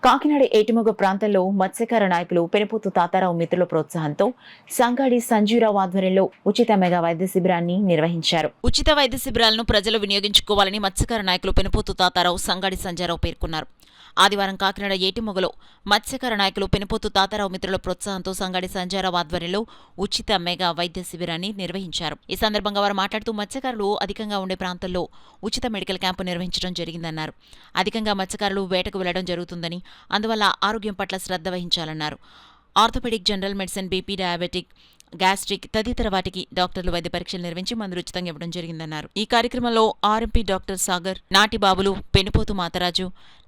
కాకినాడ ఏటిమొగ ప్రాంతంలో మత్స్యకార నాయకులు పెనుపోతు తాతారావు మిత్రుల ప్రోత్సాహంతో సంగాడి సంజీవరావు ఆధ్వర్యంలో ఉచిత మెగా వైద్య శిబిరాన్ని నిర్వహించారు. ఉచిత వైద్య శిబిరాలను ప్రజలు వినియోగించుకోవాలని మత్స్యకార నాయకులు పెనుపోతు తాతారావు, సంగాడి సంజయరావు పేర్కొన్నారు. ఆదివారం కాకినాడ ఏటిమొగలో మత్స్యకార నాయకులు పెనుపోతు తాతారావు మిత్రుల ప్రోత్సాహంతో సంగాడి సంజయరావు ఆధ్వర్యంలో ఉచిత మెగా వైద్య శిబిరాన్ని నిర్వహించారు. ఈ సందర్భంగా వారు మాట్లాడుతూ మత్స్యకారులు అధికంగా ఉండే ప్రాంతాల్లో ఉచిత మెడికల్ క్యాంపు నిర్వహించడం జరిగిందన్నారు. అధికంగా మత్స్యకారులు వేటకు వెళ్లడం జరుగుతుందని, అందువల్ల ఆరోగ్యం పట్ల శ్రద్ధ వహించాలన్నారు. Orthopaedic, general medicine, BP, diabetic, gastric తదితర వాటికి డాక్టర్లు వైద్య పరీక్షలు నిర్వహించి మందులు ఉచితంగా ఇవ్వడం జరిగిందన్నారు. ఈ కార్యక్రమంలో ఆర్ఎంపీ డాక్టర్ సాగర్, నాటిబాబులు, పెనుపోతు మాతరాజు,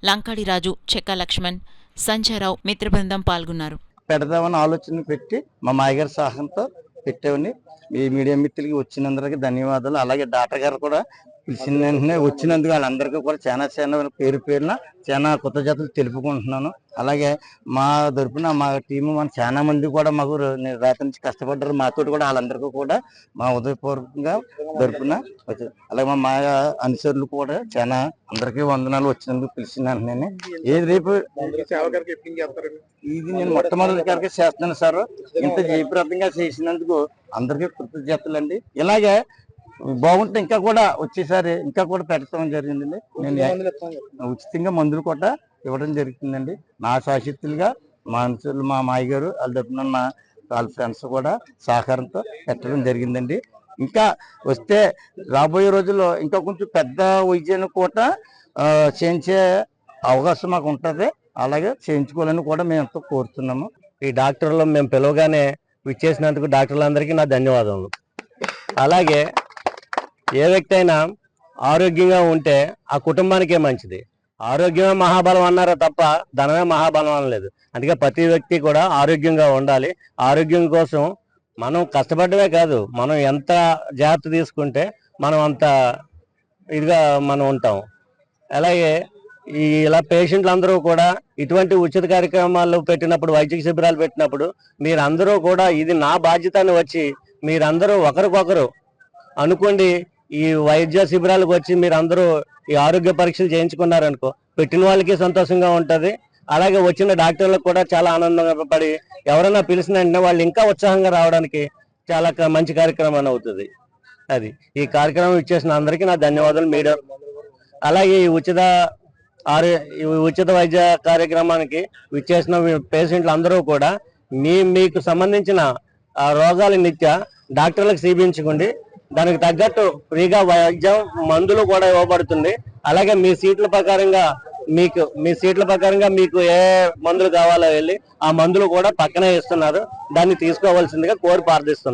లంకాడిరాజు, చెక్క లక్ష్మణ్, సంజయరావు మిత్ర బృందం పాల్గొన్నారు. పెడదామని ఆలోచన పెట్టి మా మాయగారి సహాయంతో పెట్టామని ఈ మీడియా మిత్రులకి వచ్చినందుకు ధన్యవాదాలు. అలాగే డాక్టర్ గారు కూడా పిలిచిన వెంటనే వచ్చినందుకు వాళ్ళందరికీ కూడా చాలా పేరు పేరున చాలా కృతజ్ఞతలు తెలుపుకుంటున్నాను. అలాగే మా తరపున మా టీము మన చాలా మంది కూడా మాకు రాత్రి నుంచి కష్టపడ్డారు. మాతో కూడా వాళ్ళందరికీ కూడా మా ఉదయపూర్వకంగా తరపున వచ్చారు. అలాగే మా అనుచరులు కూడా చాలా అందరికీ వందనాలు వచ్చినందుకు పిలిచిన వెంటనే ఏది రేపు ఇది నేను మొట్టమొదటిసారిగా చేస్తున్నాను సార్. ఇంత జయప్రదంగా చేసినందుకు అందరికీ కృతజ్ఞతలు అండి. ఇలాగే బాగుంటే ఇంకా కూడా వచ్చేసారి ఇంకా కూడా పెట్టడం జరిగిందండి. నేను ఉచితంగా మందులు కూడా ఇవ్వడం జరుగుతుందండి. నా శాశక్తులుగా మా అనుచరులు, మా మాయగారు వాళ్ళ తరపున మా వాళ్ళ ఫ్రెండ్స్ కూడా సహకారంతో పెట్టడం జరిగిందండి. ఇంకా వస్తే రాబోయే రోజుల్లో ఇంకా కొంచెం పెద్ద వైద్యాన్ని కూడా చేయించే అవకాశం మాకు ఉంటుంది. అలాగే చేయించుకోవాలని కూడా మేము ఎంతో కోరుతున్నాము. ఈ డాక్టర్లు మేము పిలవగానే విచ్చేసినందుకు డాక్టర్లందరికీ నా ధన్యవాదములు. అలాగే ఏ వ్యక్తి అయినా ఆరోగ్యంగా ఉంటే ఆ కుటుంబానికే మంచిది. ఆరోగ్యమే మహాబలం అన్నారా తప్ప ధనమే మహాబలం అనలేదు. అందుకే ప్రతి వ్యక్తి కూడా ఆరోగ్యంగా ఉండాలి. ఆరోగ్యం కోసం మనం కష్టపడమే కాదు, మనం ఎంత జాగ్రత్త తీసుకుంటే మనం అంత ఇదిగా మనం ఉంటాం. అలాగే ఇలా పేషెంట్లు అందరూ కూడా ఇటువంటి ఉచిత కార్యక్రమాలు పెట్టినప్పుడు, వైద్య శిబిరాలు పెట్టినప్పుడు మీరందరూ కూడా ఇది నా బాధ్యత అని వచ్చి మీరందరూ ఒకరికొకరు అనుకోండి. ఈ వైద్య శిబిరాలకు వచ్చి మీరందరూ ఈ ఆరోగ్య పరీక్షలు చేయించుకున్నారనుకో, పెట్టిన వాళ్ళకి సంతోషంగా ఉంటుంది. అలాగే వచ్చిన డాక్టర్లకు కూడా చాలా ఆనందంగా పడి ఎవరైనా పిలిచిన వెంటనే వాళ్ళు ఇంకా ఉత్సాహంగా రావడానికి చాలా మంచి కార్యక్రమం అవుతుంది. అది ఈ కార్యక్రమం ఇచ్చేసిన అందరికీ నా ధన్యవాదాలు. మీడియా అలాగే ఈ ఉచిత వైద్య కార్యక్రమానికి ఇచ్చేసిన పేషెంట్లు అందరూ కూడా మీకు సంబంధించిన రోగాల నిత్య డాక్టర్లకు చూపించుకోండి. దానికి తగ్గట్టు ఫ్రీగా వైద్యం, మందులు కూడా ఇవ్వబడుతుంది. అలాగే మీ సీట్ల ప్రకారంగా మీకు ఏ మందులు కావాలో వెళ్ళి ఆ మందులు కూడా పక్కనే ఇస్తున్నారు. దాన్ని తీసుకోవాల్సిందిగా కోరి ప్రార్థిస్తున్నారు.